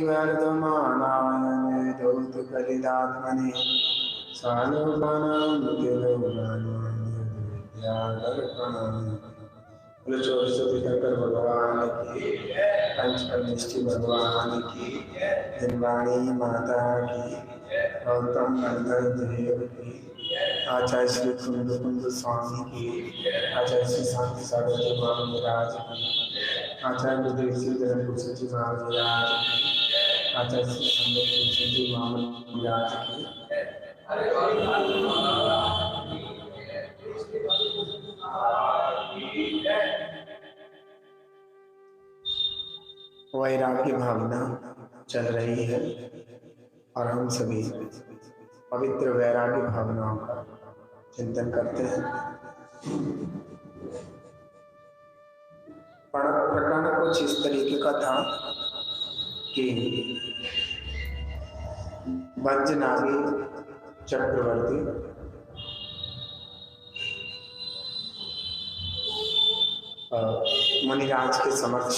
वर्धमानाय दौत कलिदात्मने सानुगानां शंकर भगवान की, पंचकनिष्ठी भगवान की, दिनवाणी माता की, गौतम नंदन देव की, आचार्य श्री कुंद कुंद स्वामी की, आचार्य श्री शांति सागर जी महाराज की, आचार्य गुरुदेव श्री धर्मपुर जी महाराज की, आचार्य श्री संगत जी महाराज की, वैराग्य भावना चल रही है और हम सभी पवित्र वैराग्य भावनाओं का चिंतन करते हैं। प्रकरण कुछ इस तरीके का था कि वंजनागी चक्रवर्ती मुनिराज के समक्ष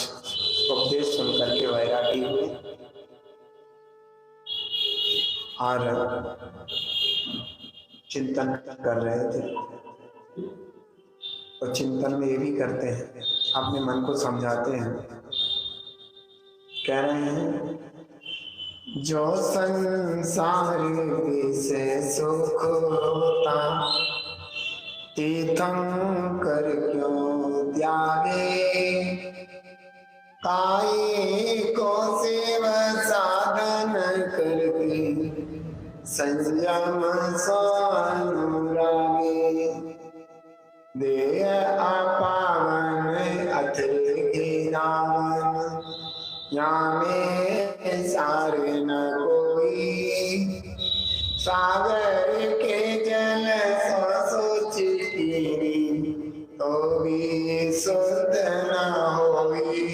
उपदेश सुनकर के वैरागी हुए और चिंतन कर रहे थे। और चिंतन में ये भी करते हैं, अपने मन को समझाते हैं। कह रहे हैं, जो संसार विषय सुख होता तीर्थंकर क्यों त्यागे, काये को सेव साधन करके संयम स्वानुरागे, देय अपावन अथर के रावण, यामे सार न कोई, सागर के जल सोच कीरी, तो भी शुद्ध न होई।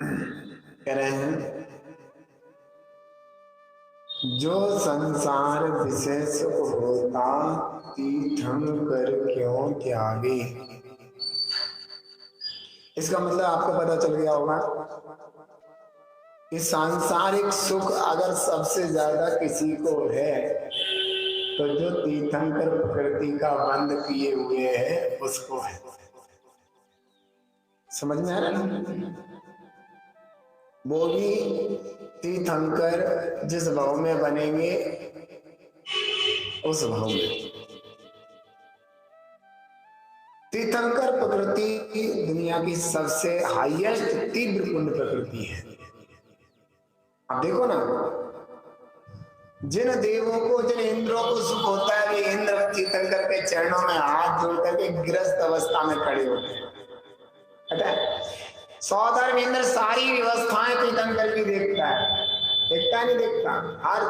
कह रहे हैं, जो संसार विषय सुख होता तीर्थंकर क्यों त्यागे। इसका मतलब आपको पता चल गया होगा कि सांसारिक सुख अगर सबसे ज्यादा किसी को है तो जो तीर्थंकर प्रकृति का बंद किए हुए है उसको है। समझ में आ रहा है? वो भी तीर्थंकर जिस भाव में बनेंगे उस भाव में। तीर्थंकर प्रकृति दुनिया की सबसे हाईएस्ट तीव्र पुण्य प्रकृति है। आप देखो ना, जिन देवों को, जिन इंद्रों को सुख होता है वे इंद्र तीर्थंकर के चरणों में हाथ जोड़ करके गृहस्थ अवस्था में खड़े होते हैं। सौधर्म इंद्र सारी व्यवस्थाएं तीर्थंकर की देखता है, देखता नहीं देखता, हर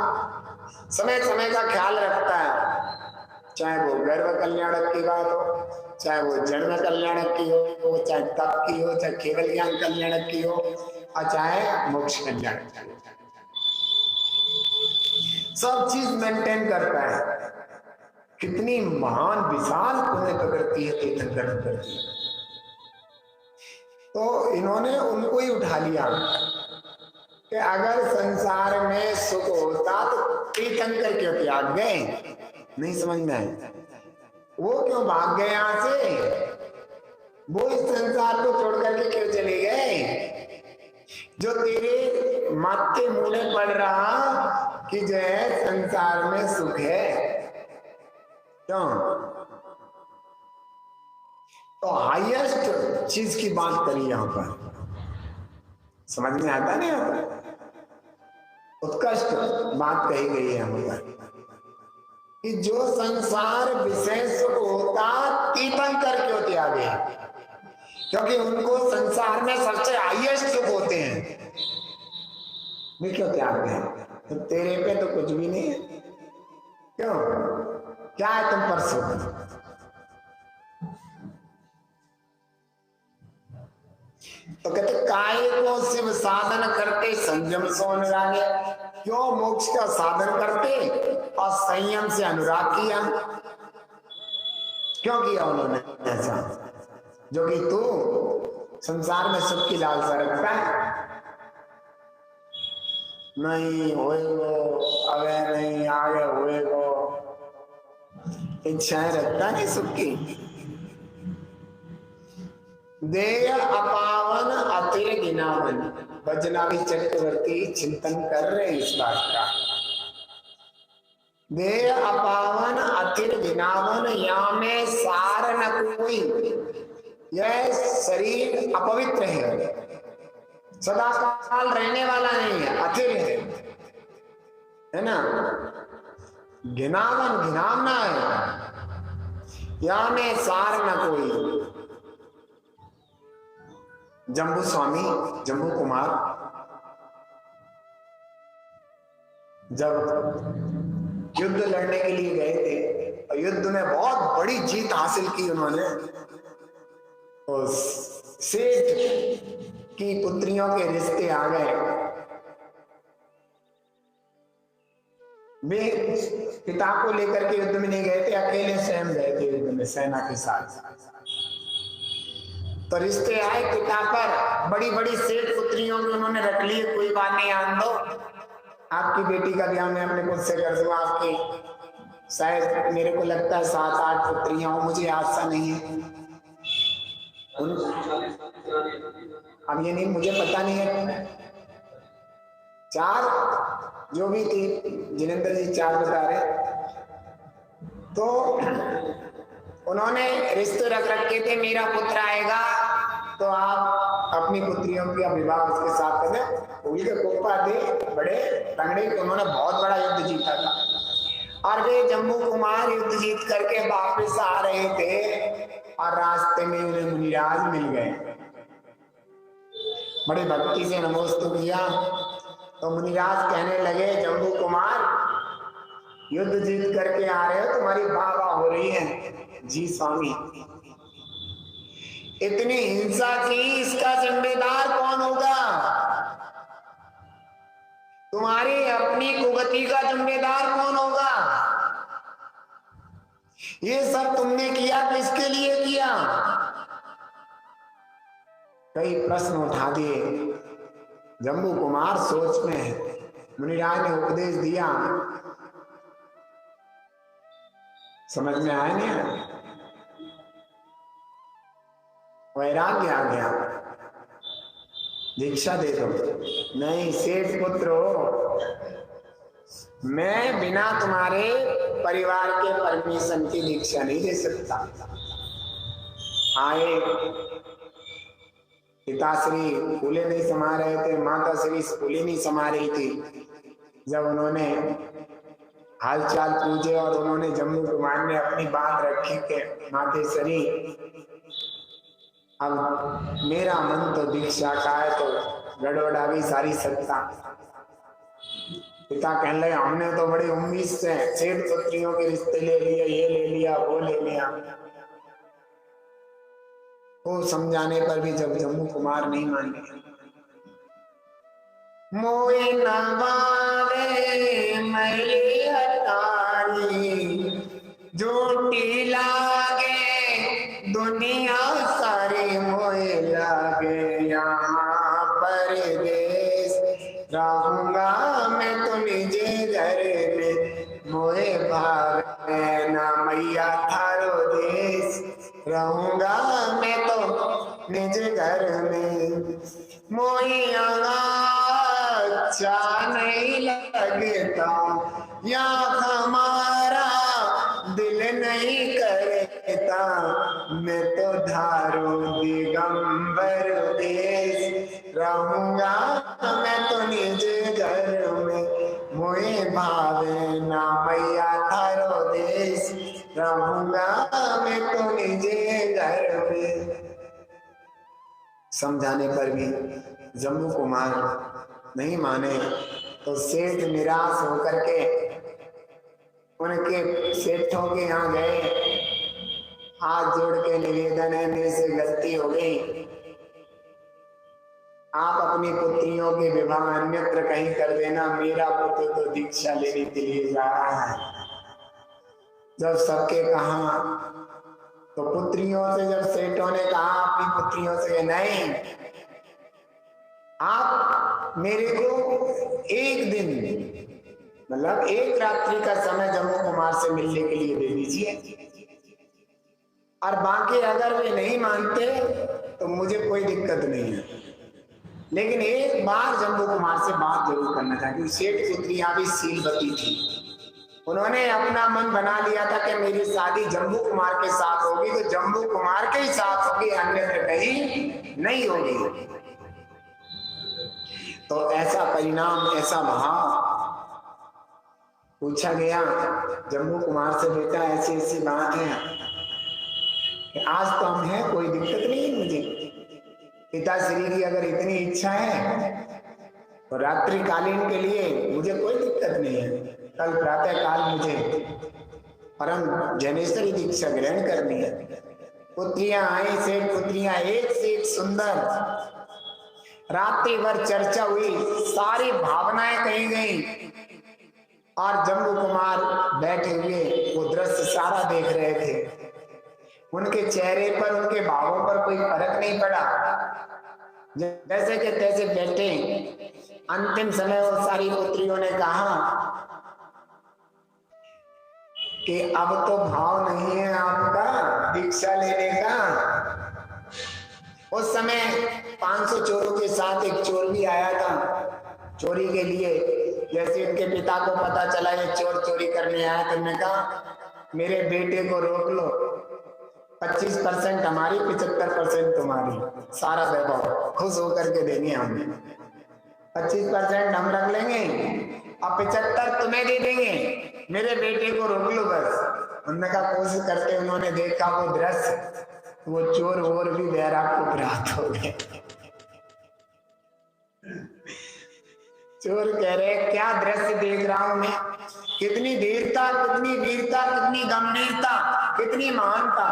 समय समय का ख्याल रखता है। चाहे वो गर्भ कल्याणक की बात हो, चाहे वो जन्म कल्याणक की हो, चाहे तप की हो, चाहे केवल ज्ञान कल्याणक की हो, और चाहे मोक्ष कल्याणक की हो, सब चीज मेंटेन करता है। कितनी महान विशाल पुण्य प्रकृति है तीर्थंकर प्रकृति। तो इन्होंने उनको ही उठा लिया कि अगर संसार में सुख होता तो तीर्थंकर क्यों त्याग गए। नहीं समझ में आए, वो क्यों भाग गए यहां से, वो इस संसार को छोड़ करके क्यों चले गए। जो तेरे माथे मुंह पड़ रहा कि जो है संसार में सुख है, क्यों। तो हाईएस्ट चीज की बात करी यहां पर, समझ में आता नहीं आता, उत्कृष्ट बात कही गई है यहां पर कि जो संसार विषय सुख होता तीर्थंकर क्यों त्यागे, क्योंकि उनको संसार में सबसे हाईएस्ट सुख होते हैं, वे क्यों त्याग गए। तो तेरे पे तो कुछ भी नहीं है, क्यों, क्या है तुम पर सुख। तो कहते काय को शिव साधन करते संयम से अनुराग, क्यों मोक्ष का साधन करते और संयम से अनुराग किया। क्यों किया उन्होंने ऐसा, जो कि तू संसार में सुख की लालसा रखता है, नहीं होएगो, अबे नहीं आगे होएगो, इच्छाएं रखता नहीं सुख की। देय अपावन अतिर गिनावन, बजनाभी चक्रवर्ती चिंतन कर रहे हैं इस बात का। देय अपावन अतिर गिनावन, या में सार न कोई, यह शरीर अपवित्र है, सदा काल रहने वाला नहीं है, अथिर है ना। घिनावन घिनावना है, या में सार न कोई। जम्बू स्वामी जम्बू कुमार जब युद्ध लड़ने के लिए गए थे और युद्ध में बहुत बड़ी जीत हासिल की उन्होंने, उस सेठ की पुत्रियों के रिश्ते आ गए। वे पिता को लेकर के युद्ध में नहीं गए थे, अकेले स्वयं गए थे युद्ध में सेना के साथ। तो रिश्ते आए पिता पर, बड़ी बड़ी सेठ पुत्रियों में उन्होंने रख लिए, कोई बात नहीं आन दो, आपकी बेटी का ब्याह मैं अपने खुद से कर दूंगा। आपकी शायद मेरे को लगता है 7-8 पुत्रियां हो, मुझे आशा नहीं है। अब ये नहीं, मुझे पता नहीं है, 4 जो भी थी, जिनेंद्र जी 4 बता रहे। तो उन्होंने रिश्ते रख रखे थे, मेरा पुत्र आएगा तो आप अपनी पुत्रियों का विवाह उसके साथ करें। उनके कोपा थे बड़े तगड़े, उन्होंने बहुत बड़ा युद्ध जीता था। और वे जम्बू कुमार युद्ध जीत करके वापस आ रहे थे और रास्ते में उन्हें मुनिराज मिल गए। बड़े भक्ति से नमोस्तु किया तो मुनिराज कहने लगे, जम्बू कुमार युद्ध जीत करके आ रहे हो, तुम्हारी वाह हो रही है। जी स्वामी, इतनी हिंसा की, इसका जिम्मेदार कौन होगा? तुम्हारी अपनी कुगति का जिम्मेदार कौन होगा? ये सब तुमने किया किसके लिए किया? कई प्रश्न उठा दिए। जम्बू कुमार सोच में है। मुनिराज ने उपदेश दिया, समझ में आया नहीं? वैराग्य आ गया, दीक्षा दे दो। नहीं सेठ पुत्र हो, मैं बिना तुम्हारे परिवार के परमिशन की दीक्षा नहीं दे सकता। आए पिताश्री फूले नहीं समा रहे थे, माता श्री फूले नहीं समा रही थी। जब उन्होंने हालचाल पूछे और उन्होंने जम्बू कुमार ने अपनी बात रखी कि मातेश्वरी अब मेरा मन तो दीक्षा का है, तो गड़बड़ा गई सारी सत्ता। पिता कहने लगे, हमने तो बड़ी उम्मीद से सेठ पुत्रियों के रिश्ते ले लिए, ये ले लिया, वो ले लिया। वो समझाने पर भी जब जम्बू कुमार नहीं माने, मोए नवावे मैली हटारी, झूठी लागे दुनिया सारी, मोए लागे यहाँ परदेश, रहूंगा मैं तो निजे घर में, मोए भावे ना मैया थारो देश, रहूंगा मैं तो निज घर में, मोई अच्छा नहीं लगता, या हमारा दिल नहीं करता, मैं तो धारो दिगंबर देश, रहूंगा मैं तो निज घर में, मोए भावे ना मैया थारो देश, रहूंगा मैं तो निजे घर में। समझाने पर भी जम्बू कुमार नहीं माने तो सेठ निराश होकर के उनके सेठों के यहाँ गए। हाथ जोड़ के निवेदन है, मेरे से गलती हो गई, आप अपनी पुत्रियों के विवाह अन्यत्र कहीं कर देना, मेरा पुत्र तो दीक्षा लेने के लिए जा रहा है। जब सबके कहा तो पुत्रियों से, जब सेठों ने कहा अपनी पुत्रियों से नहीं, आप मेरे को एक दिन मतलब एक रात्रि का समय जम्मू कुमार से मिलने के लिए दे दीजिए, और बाकी अगर वे नहीं मानते तो मुझे कोई दिक्कत नहीं है, लेकिन एक बार जम्मू कुमार से बात जरूर करना चाहिए। सेठ पुत्रियां भी सीलवती थी, उन्होंने अपना मन बना लिया था कि मेरी शादी जम्मू कुमार के साथ होगी तो जम्मू कुमार के ही साथ होगी, अन्यथा कहीं नहीं होगी। तो ऐसा परिणाम, ऐसा भाव पूछा गया जम्मू कुमार से, बेटा ऐसी ऐसी बात है कि आज तो हम हैं, कोई दिक्कत नहीं है मुझे, पिताश्री की अगर इतनी इच्छा है तो रात्रिकालीन के लिए मुझे कोई दिक्कत नहीं है, कल प्रातः काल मुझे परम जनेश्वरी दीक्षा ग्रहण करनी है। पुत्रियां आई, सेठ पुत्रियां एक से एक सुंदर, रात्रि भर चर्चा हुई, सारी भावनाएं कही गई, और जम्मू कुमार बैठे हुए वो दृश्य सारा देख रहे थे। उनके चेहरे पर, उनके भावों पर कोई फर्क नहीं पड़ा, जैसे कि तैसे बैठे। अंतिम समय वो सारी पुत्रियों ने कहा कि अब तो भाव नहीं है आपका दीक्षा लेने का। उस समय 500 चोरों के साथ एक चोर भी आया था चोरी के लिए। जैसे उनके पिता को पता चला ये चोर चोरी करने आया, तो उन्होंने कहा मेरे बेटे को रोक लो, 25% हमारी, 75% तुम्हारी, सारा वैभव खुश होकर के देंगे हमने, 25% हम रख लेंगे और 75 तुम्हें दे देंगे, मेरे बेटे को रोक लो बस। उन्होंने कहा कोशिश करते, उन्होंने देखा वो दृश्य, वो चोर और भी बैराग को प्राप्त हो गए। चोर कह रहे क्या दृश्य देख रहा हूं मैं, कितनी धीरता, कितनी वीरता, कितनी गंभीरता, कितनी महानता।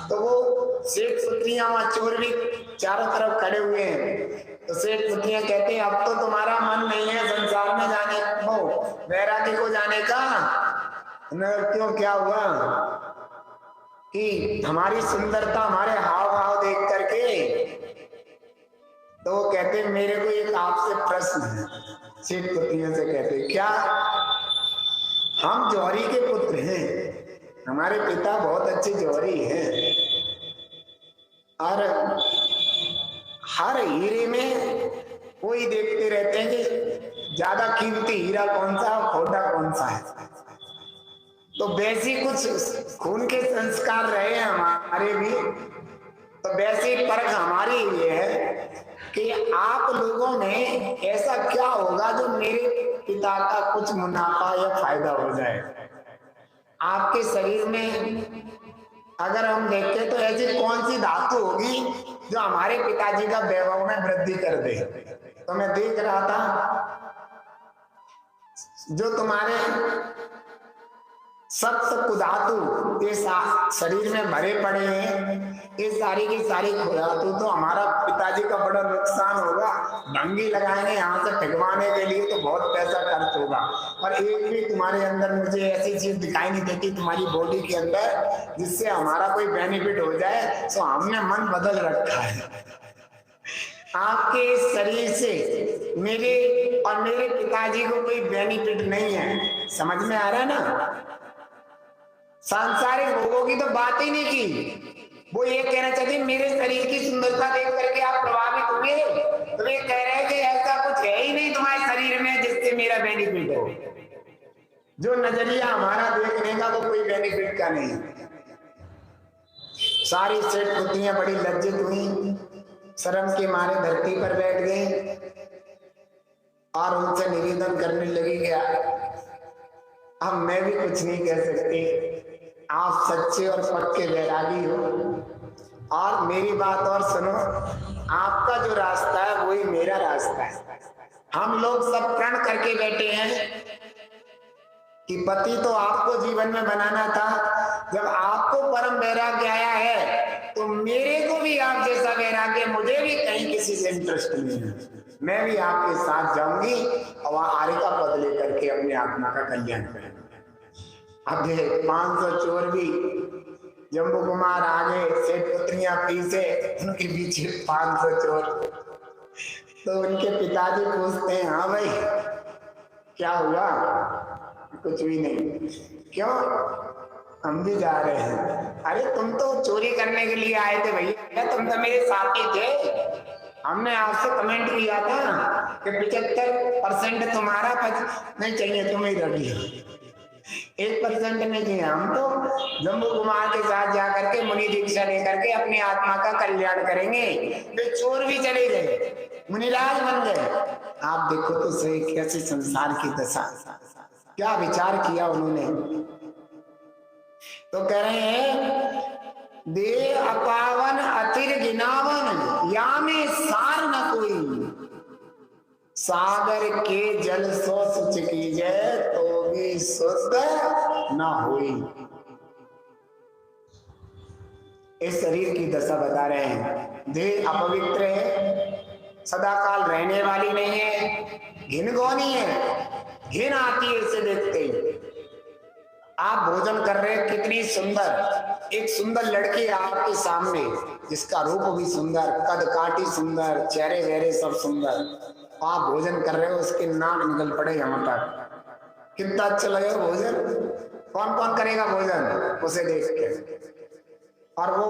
तो वो सेठ पुत्रियां और चोर भी चारों तरफ खड़े हुए हैं। तो सेठ पुत्रियां कहते हैं अब तो तुम्हारा मन नहीं है संसार में जाने को, वैरागी को जाने का। क्यों, क्या हुआ कि हमारी सुंदरता, हमारे हाव भाव देख करके। तो वो कहते मेरे को एक आपसे प्रश्न है। सेठ पुत्रियों से कहते क्या, हम जौहरी के पुत्र हैं, हमारे पिता बहुत अच्छे जौहरी हैं, और हर हीरे में वही देखते रहते हैं कि ज्यादा कीमती हीरा कौन सा है, खोटा कौन सा है। तो वैसे कुछ खून के संस्कार रहे हैं हमारे भी, तो वैसे परख हमारी ये है कि आप लोगों में ऐसा क्या होगा जो मेरे पिता का कुछ मुनाफा या फायदा हो जाए। आपके शरीर में अगर हम देखें तो ऐसी कौन सी धातु होगी जो हमारे पिताजी का वैभव में वृद्धि कर दे। तो मैं देख रहा था जो तुम्हारे सप्त कुधातु इस शरीर में भरे पड़े हैं, ये सारी की सारी कुधातु तो हमारा पिताजी का बड़ा नुकसान होगा। भंगी लगाएंगे यहाँ से ठगवाने के लिए तो बहुत पैसा खर्च होगा, और एक भी तुम्हारे अंदर मुझे ऐसी चीज दिखाई नहीं देती तुम्हारी बॉडी के अंदर जिससे हमारा कोई बेनिफिट हो जाए। तो हमने मन बदल रखा है। आपके इस शरीर से मेरे और मेरे पिताजी को कोई बेनिफिट नहीं है। समझ में आ रहा है ना? सांसारिक भोगों की तो बात ही नहीं की। वो ये कहना चाहते मेरे शरीर की सुंदरता देख करके आप प्रभावित हुए, तो ये कह रहे हैं कि ऐसा कुछ है ही नहीं तुम्हारे शरीर में जिससे मेरा बेनिफिट हो। जो नजरिया हमारा देखने का वो कोई बेनिफिट का नहीं। सारी सेठ पुत्रियां बड़ी लज्जित हुई, शर्म के मारे धरती पर बैठ गई और उनसे निवेदन करने लगी क्या अब मैं भी कुछ नहीं कह सकती, आप सच्चे और पक्के वैरागी हो। और मेरी बात और सुनो, आपका जो रास्ता है वही मेरा रास्ता है। हम लोग सब प्रण करके बैठे हैं कि पति तो आपको जीवन में बनाना था। जब आपको परम वैराग्य आया है तो मेरे को भी आप जैसा वैराग्य, मुझे भी कहीं किसी से इंटरेस्ट नहीं है। मैं भी आपके साथ जाऊंगी और वहां आर्य का पद लेकर के अपने आत्मा का कल्याण करेंगे। अब 500 चोर भी, जम्बू कुमार आगे, सेठ पुत्रियां पीछे, उनके पीछे 500 चोर। तो उनके पिताजी पूछते हैं, हाँ भाई क्या हुआ? कुछ भी नहीं। क्यों? हम भी जा रहे हैं। अरे तुम तो चोरी करने के लिए आए थे भैया, तुम तो मेरे साथी थे। हमने आपसे कमेंट किया था कि 75% तुम्हारा नहीं चाहिए, तुम्हें रख लिया। 1% नहीं चाहिए। हम तो जम्बू कुमार के साथ जाकर के मुनि दीक्षा लेकर के अपनी आत्मा का कल्याण करेंगे। वे चोर भी चले गए, मुनिराज बन गए। आप देखो तो सही कैसे संसार की दशा, क्या विचार किया उन्होंने। तो कह रहे हैं, दे अपावन अतिर गिनावन, या में सार न कोई। सागर के जल सो सुच कीजे, तो भी शुद्ध न हुई। इस शरीर की दशा बता रहे हैं। देह अपवित्र है, सदाकाल रहने वाली नहीं है, घिनगौनी है, घिन आती है इसे देखते ही। आप भोजन कर रहे हैं, कितनी सुंदर एक सुंदर लड़की है आपके सामने, जिसका रूप भी सुंदर, कद काठी सुंदर, चेहरे वेहरे सब सुंदर। आप भोजन कर रहे हो, उसके नाक निकल पड़े यहाँ तक। कितना अच्छा लगे भोजन। कौन कौन करेगा भोजन उसे देख के? और वो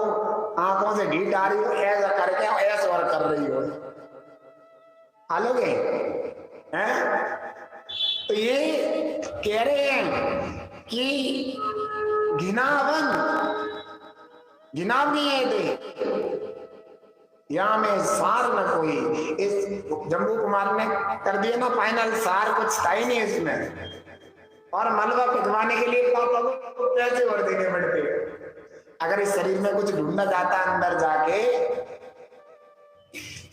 आंखों से ढीठ आ रही हो, ऐसा करके ऐसा और कर रही हो, आलोगे हैं? तो ये कह रहे हैं कि घिनावन, घिनावनी है दे, यहाँ में सार न कोई। इस जम्बू कुमार ने कर दिया ना फाइनल, सार कुछ था ही नहीं इसमें। और मलबा पिघवाने के लिए पापा को पैसे और देने पड़ते। अगर इस शरीर में कुछ ढूंढना जाता अंदर जाके,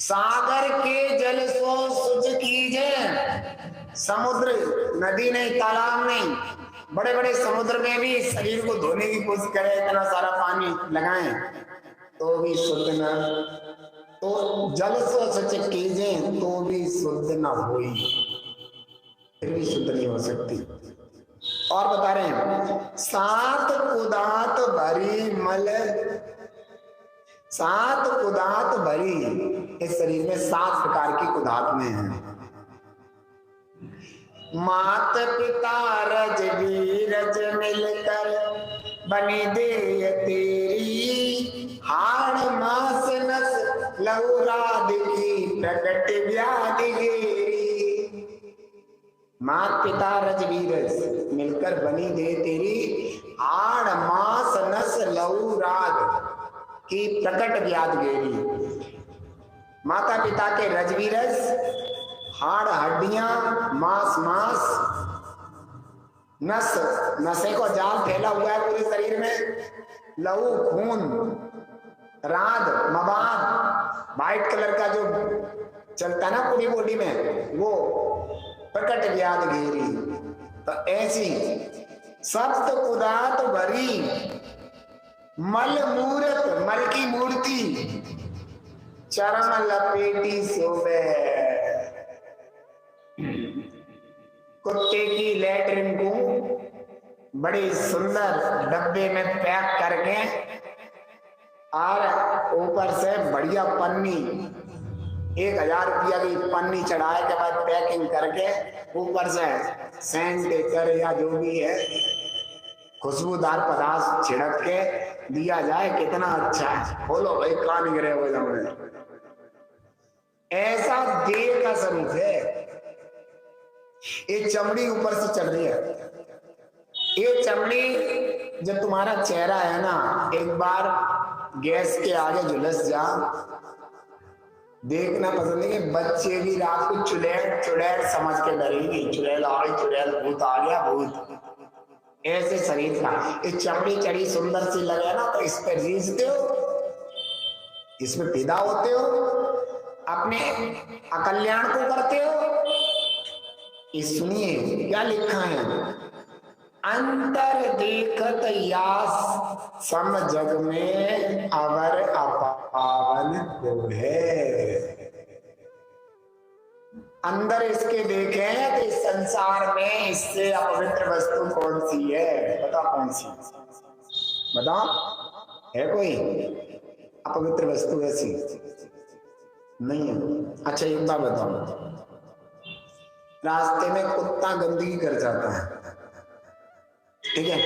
सागर के जल सो सुच कीजे। समुद्र, नदी नहीं, तालाब नहीं, बड़े बड़े समुद्र में भी शरीर को धोने की कोशिश करें, इतना सारा पानी लगाएं तो भी शुद्ध न, तो जल सो सुच कीजे तो भी शुद्ध न हुई, फिर भी शुद्ध नहीं हो सकती। और बता रहे हैं, सात कुदात भरी मल, सात कुदात भरी। इस शरीर में 7 प्रकार की कुदात में है। मात पिता रज भी रज मिलकर बनी दे तेरी, हाड़ मास नस लहू राध की प्रकट व्याधि गेरी। मात पिता रज वीरज मिलकर बनी दे तेरी, हाड़ मास नस लहू राध की प्रकट व्याध गेरी। माता पिता के रजवीरज, हाड़ हड्डियां, मांस मांस, नस नसे को जाल फैला हुआ है पूरे शरीर में, लहू खून, राध मवाद, व्हाइट कलर का जो चलता ना पूरी बॉडी में, वो प्रकट व्याध घेरी। तो ऐसी सप्त कुदात भरी मल मूरत, मल की मूर्ति, चरम लपेटी सोवे। कुत्ते की लैट्रिन को बड़ी सुंदर डब्बे में पैक करके और ऊपर से बढ़िया पन्नी, 1000 रुपया की पन्नी चढ़ाए के बाद पैकिंग करके ऊपर से सेंट कर या जो भी है खुशबूदार पदार्थ छिड़क के दिया जाए, कितना अच्छा है। बोलो भाई, कान गिरे हो जाओ। ऐसा देह का स्वरूप है। ये चमड़ी ऊपर से चल रही है। ये चमड़ी, जब तुम्हारा चेहरा है ना, एक बार गैस के आगे झुलस जा, देखना पसंद है कि बच्चे भी रात को चुड़ैल चुड़ैल समझ के डरेंगे, चुड़ैल आ गई, चुड़ैल, भूत आ गया, भूत। ऐसे शरीर का ये चमड़ी चढ़ी सुंदर सी लगे ना, तो इस पे रीझते हो, इसमें पैदा होते हो, अपने अकल्याण को करते हो। इस सुनिए क्या लिखा है, अंतर देखत यास सम जग में अवर अपावन को है। अंदर इसके देखें तो इस संसार में इससे अपवित्र वस्तु कौन सी है? बताओ कौन सी? बताओ, है कोई अपवित्र वस्तु ऐसी? नहीं है। अच्छा एक बात बताओ, रास्ते में कुत्ता गंदगी कर जाता है, ठीक है,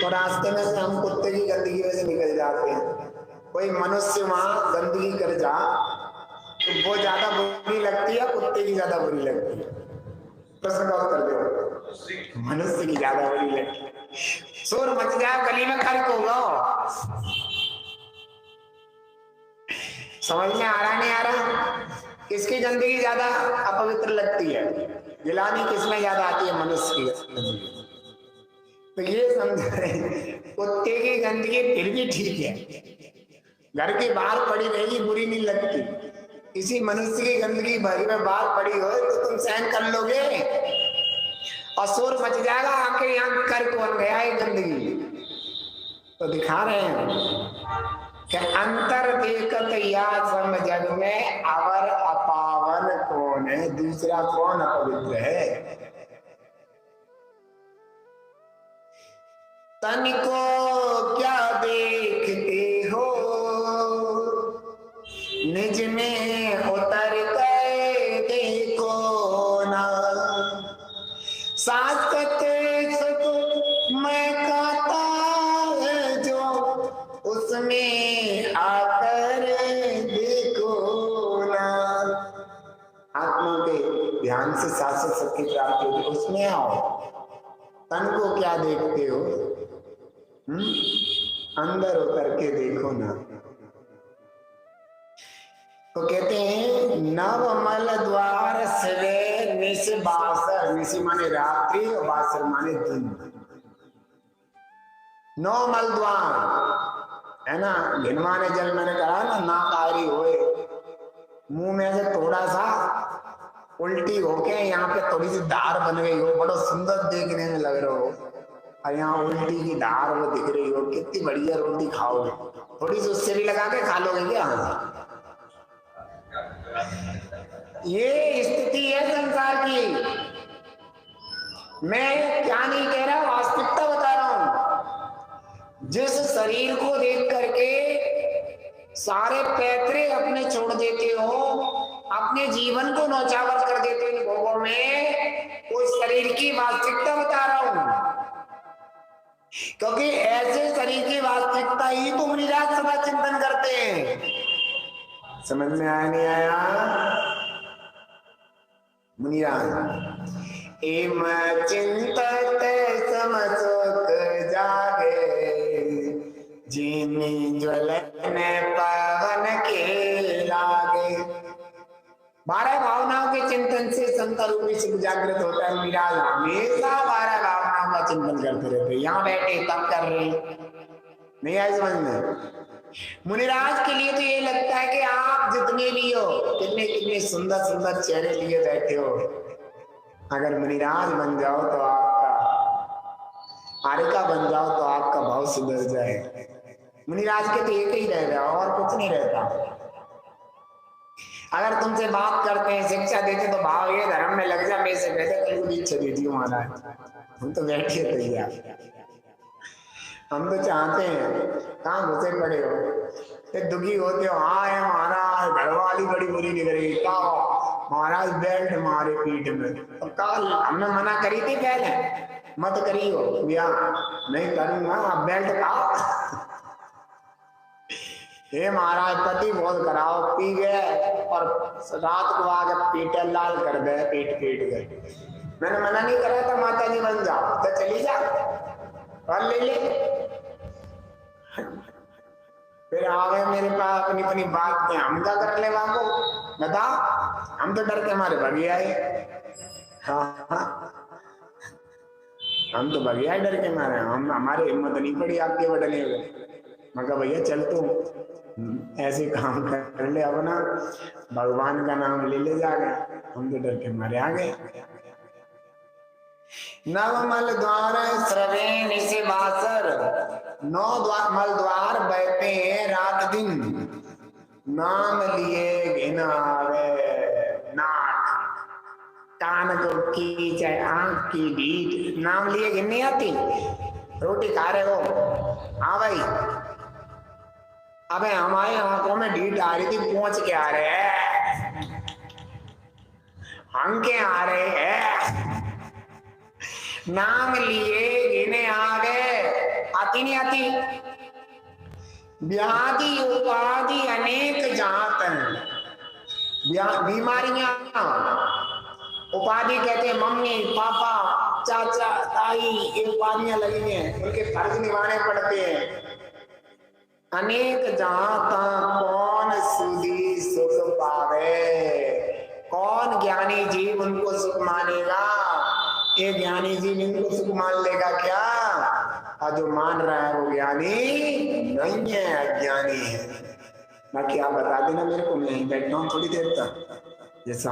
तो रास्ते में से हम कुत्ते की गंदगी में से निकल जाते हैं, कोई मनुष्य वहां गंदगी कर जा तो वो ज्यादा बुरी लगती है, कुत्ते की ज्यादा बुरी लगती है? प्रश्न का उत्तर दो। मनुष्य की ज्यादा बुरी लगती है। शोर मच जाए गली में खर्च होगा, समझ में आ रहा नहीं आ रहा? किसकी गंदगी ज्यादा अपवित्र लगती है? गिलानी किसमें ज्यादा आती है? मनुष्य की गंदगी। तो ये समझ, कुत्ते की गंदगी फिर भी ठीक है, घर के बाहर पड़ी रहेगी, बुरी नहीं लगती। किसी मनुष्य की गंदगी घर में बाहर पड़ी हो तो तुम सहन कर लोगे, और शोर मच जाएगा, आखिर यहाँ कर कौन गया है गंदगी? तो दिखा रहे हैं कि अंतर देखत या सम जग में अवर अपावन कौन है, दूसरा कौन अपवित्र है? तन को क्या देखते हो, निज में उतर गए देखो ना, शाश्वत सुख मैं कहता है जो उसमें आकर देखो ना। आत्मा के ध्यान से शाश्वत सुख की प्राप्ति होती, उसमें आओ। तन को क्या देखते हो, अंदर उतर के देखो ना। तो कहते हैं नवमल द्वार सवे निश बासर, निश माने रात्रि और बासर माने दिन। नौ मल द्वार है ना, घिनवाने जल मैंने कहा ना, नाकारी होए, मुंह में से थोड़ा सा उल्टी होके यहाँ पे थोड़ी सी धार बन गई हो, बड़ा सुंदर देखने में लग रहा हो, और यहाँ उल्टी की धार वो दिख रही हो, कितनी बढ़िया रोटी खाओगे, थोड़ी सी उससे भी लगा के खा लोगे क्या? ये स्थिति है संसार की। मैं क्या नहीं कह रहा, वास्तविकता बता रहा हूं। जिस शरीर को देख करके सारे पैतरे अपने छोड़ देते हो, अपने जीवन को नौचावर कर देते हो इन भोगों में, उस शरीर की वास्तविकता बता रहा हूं। क्योंकि ऐसे शरीर की वास्तविकता ही तो मुनिराज सदा चिंतन करते हैं। समझ में आया नहीं आया? मुनिराज एम चिंतत समसुख जागे, जिमी ज्वलन पवन के लागे। 12 भावनाओं के चिंतन से संत रूपी सुख जागृत होता है। मुनिराज हमेशा 12 भावनाओं का चिंतन करते रहते, यहाँ बैठे तब कर रहे, नहीं आए समझ में? मुनिराज के लिए तो ये लगता है कि आप जितने भी हो, कितने कितने सुंदर सुंदर चेहरे लिए बैठे हो, अगर मुनिराज बन जाओ तो आपका आरिका बन जाओ तो आपका भाव सुधर जाए। मुनिराज के तो एक ही रह गया और कुछ नहीं रहता। अगर तुमसे बात करते हैं, शिक्षा देते तो भाव ये धर्म में लग जा, मैं से कहते कल को इच्छा दे दी महाराज, हम तो बैठे तैयार। हम तो चाहते हैं, कहाँ घुसे पड़े हो, फिर दुखी होते हो, हाँ है महाराज घरवाली बड़ी बुरी निकल रही, क्या महाराज बेल्ट मारे पीठ में। तो कल हमने मना करी थी पहले, मत करियो भैया, नहीं करूंगा, बेल्ट का हे महाराज पति बहुत कराओ, पी गए और रात को आगे पीटे लाल कर गए, पीट गए। मैंने मना नहीं करा था, माता जी बन जाओ तो चली जा और ले ले। फिर आ गए मेरे पास अपनी अपनी बात में, हम क्या कर ले बाबू बता, हम तो डर के हमारे भगे आए। हाँ हम तो भगे आए डर के मारे, हम हमारी हिम्मत नहीं पड़ी आपके बढ़ने में। मैं कहा भैया चल तू ऐसे काम कर ले, अपना भगवान का नाम ले ले जाके, हम तो डर के मारे आ गए। नवमल द्वार स्रवे निश बासर, 9 मल द्वार बहते हैं रात दिन, नाम लिए घिनावे नाक, कान को कीचे आंख की बीट, नाम लिए घिन नहीं आती। रोटी खा रहे हो, हाँ भाई अबे हमारी आंखों में ढीठ आ रही थी, पहुंच के आ रहे हैं, हंके आ रहे हैं, नाम लिए गिने आ गए, आती नहीं आती। व्याधि उपाधि अनेक जात हैं, बीमारियां उपाधि कहते हैं, मम्मी पापा चाचा ताई, ये उपाधियां लगी हैं, उनके फर्ज निभाने पड़ते हैं। अनेक जाता कौन सुधी सुख पावे, कौन ज्ञानी जीव उनको सुख मानेगा? ये ज्ञानी जीव इनको सुख मान लेगा क्या? और जो मान रहा है वो ज्ञानी नहीं है, अज्ञानी है। बाकी आप बता देना मेरे को, मैं यहीं बैठता हूँ थोड़ी देर तक, जैसा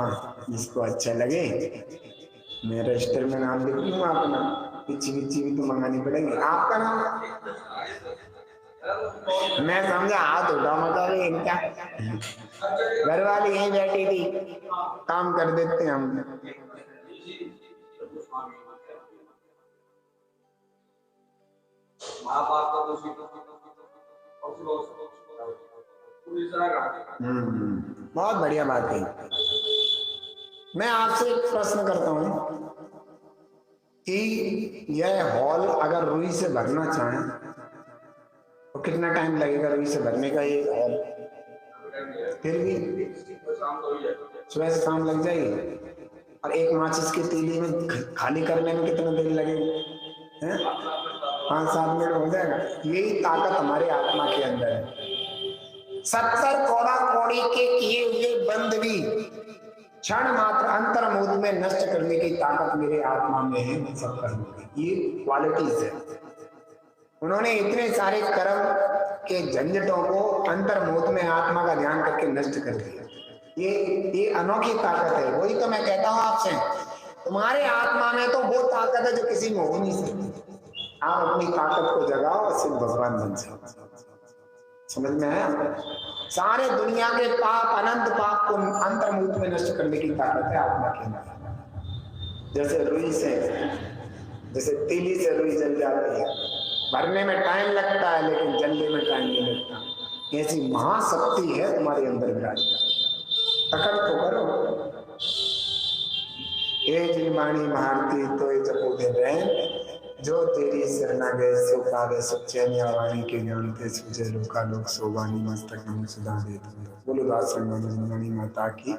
जिसको अच्छा लगे। मैं रजिस्टर में नाम लिख लूंगा अपना, पिच्ची भी तो मंगानी पड़ेगी। आपका नाम मैं समझा हाथ उठा मगर इनका, घर वाली यहीं बैठी थी, काम कर देते हैं हम। बहुत बढ़िया बात है। मैं आपसे एक प्रश्न करता हूं कि यह हॉल अगर रुई से भरना चाहें तो कितना टाइम लगेगा रुई से भरने का ये हॉल? फिर भी सुबह से शाम लग जाएगी। और एक माचिस की तीली में खाली करने में कितना देर लगेगा? 5-7 मिनट हो जाएगा। यही ताकत हमारे आत्मा के अंदर है। 70 कोड़ा कौड़ी के किए हुए बंद भी क्षण मात्र अंतर्मुद में नष्ट करने की ताकत मेरे आत्मा में है। सब करने की ये क्वालिटीज है। उन्होंने इतने सारे कर्म के झंझटों को अंतर्मुद में आत्मा का ध्यान करके नष्ट कर दिया। ये अनोखी ताकत है। वही तो मैं कहता हूं आपसे, तुम्हारे आत्मा में तो वो ताकत है जो किसी में हो नहीं सकती। आप अपनी ताकत को जगाओ और सिर्फ भगवान बन जाओ। समझ में आया? सारे दुनिया के पाप, अनंत पाप को अंतर्मुद में नष्ट करने की ताकत है आत्मा के अंदर। जैसे रुई से, जैसे तीली से रुई जल जाती है, भरने में टाइम लगता है लेकिन जलने में टाइम नहीं लगता। ऐसी महाशक्ति है तुम्हारे अंदर विराजमान। तकड़ तो करो। ए जिनवाणी भारती तो जपो दे बहन, जो तेरी शरणा गए सो पावे सच्चैन वाणी के ज्ञान ते सुझे लोका लोक सोवानी मस्तक नमो सुधा दे। बोलो दास संगम माता की।